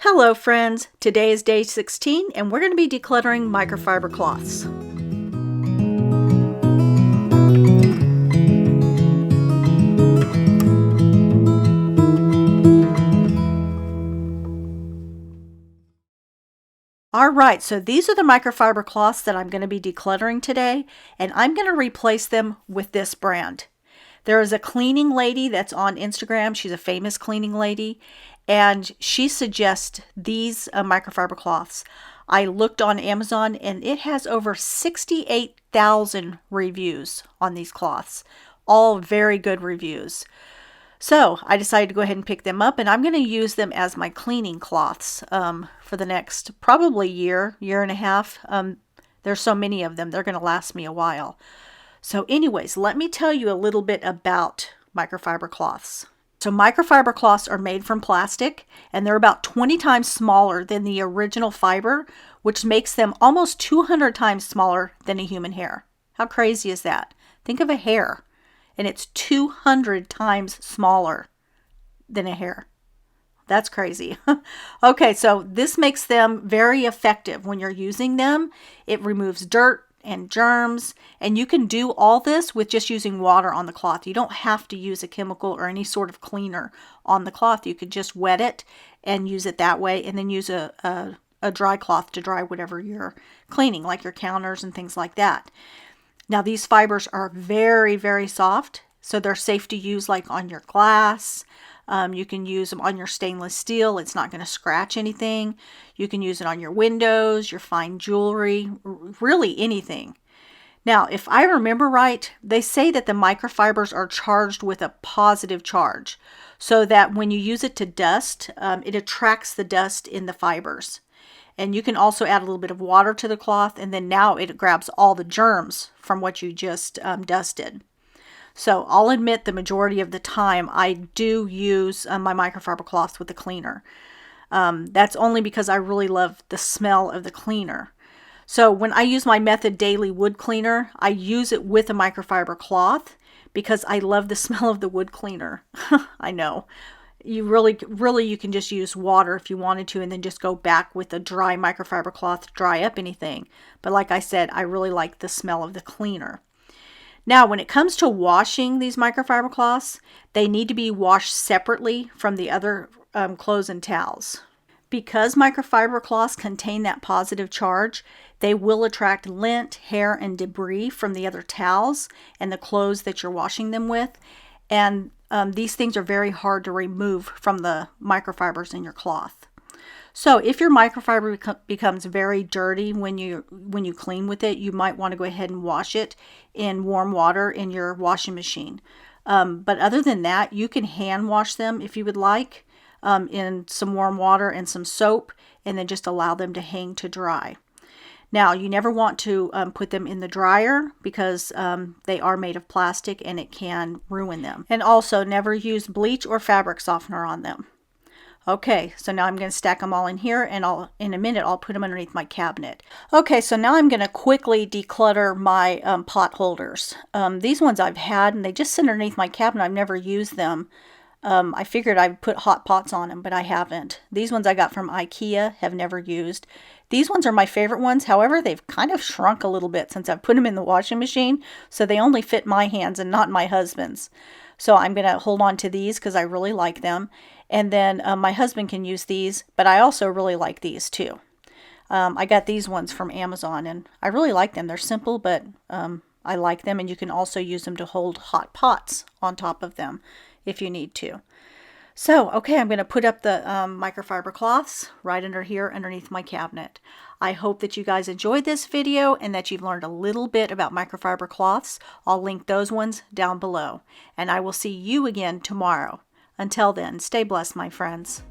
Hello friends, today is day 16 and we're going to be decluttering microfiber cloths. Alright, so these are the microfiber cloths that I'm going to be decluttering today, and I'm going to replace them with this brand. There is a cleaning lady that's on Instagram. She's a famous cleaning lady, and she suggests these microfiber cloths. I looked on Amazon and it has over 68,000 reviews on these cloths. All very good reviews. So I decided to go ahead and pick them up, and I'm going to use them as my cleaning cloths for the next probably year and a half. There's so many of them, they're going to last me a while. So anyways, let me tell you a little bit about microfiber cloths. So microfiber cloths are made from plastic, and they're about 20 times smaller than the original fiber, which makes them almost 200 times smaller than a human hair. How crazy is that? Think of a hair, and it's 200 times smaller than a hair. That's crazy. Okay, so this makes them very effective when you're using them. It removes dirt and germs, and you can do all this with just using water on the cloth. You don't have to use a chemical or any sort of cleaner on the cloth. You could just wet it and use it that way, and then use a dry cloth to dry whatever you're cleaning, like your counters and things like that. Now these fibers are very, very soft, so they're safe to use like on your glass. You can use them on your stainless steel. It's not going to scratch anything. You can use it on your windows, your fine jewelry, really anything. Now, if I remember right, they say that the microfibers are charged with a positive charge, so that when you use it to dust, it attracts the dust in the fibers. And you can also add a little bit of water to the cloth, and then now it grabs all the germs from what you just dusted. So I'll admit the majority of the time I do use my microfiber cloths with the cleaner. That's only because I really love the smell of the cleaner. So when I use my Method Daily Wood Cleaner, I use it with a microfiber cloth because I love the smell of the wood cleaner. I know. You really, you can just use water if you wanted to, and then just go back with a dry microfiber cloth to dry up anything. But like I said, I really like the smell of the cleaner. Now, when it comes to washing these microfiber cloths, they need to be washed separately from the other clothes and towels. Because microfiber cloths contain that positive charge, they will attract lint, hair, and debris from the other towels and the clothes that you're washing them with. And these things are very hard to remove from the microfibers in your cloth. So if your microfiber becomes very dirty when you clean with it, you might want to go ahead and wash it in warm water in your washing machine. But other than that, you can hand wash them if you would like in some warm water and some soap, and then just allow them to hang to dry. Now, you never want to put them in the dryer because they are made of plastic and it can ruin them. And also, never use bleach or fabric softener on them. Okay, so now I'm going to stack them all in here, and in a minute I'll put them underneath my cabinet. Okay, so now I'm going to quickly declutter my pot holders. These ones I've had, and they just sit underneath my cabinet. I've never used them. I figured I'd put hot pots on them, but I haven't. These ones I got from IKEA, have never used. These ones are my favorite ones. However, they've kind of shrunk a little bit since I've put them in the washing machine, so they only fit my hands and not my husband's. So I'm going to hold on to these because I really like them. And then my husband can use these, but I also really like these too. I got these ones from Amazon, and I really like them. They're simple, but I like them, and you can also use them to hold hot pots on top of them if you need to. So, okay, I'm going to put up the microfiber cloths right under here underneath my cabinet. I hope that you guys enjoyed this video and that you've learned a little bit about microfiber cloths. I'll link those ones down below. And I will see you again tomorrow. Until then, stay blessed, my friends.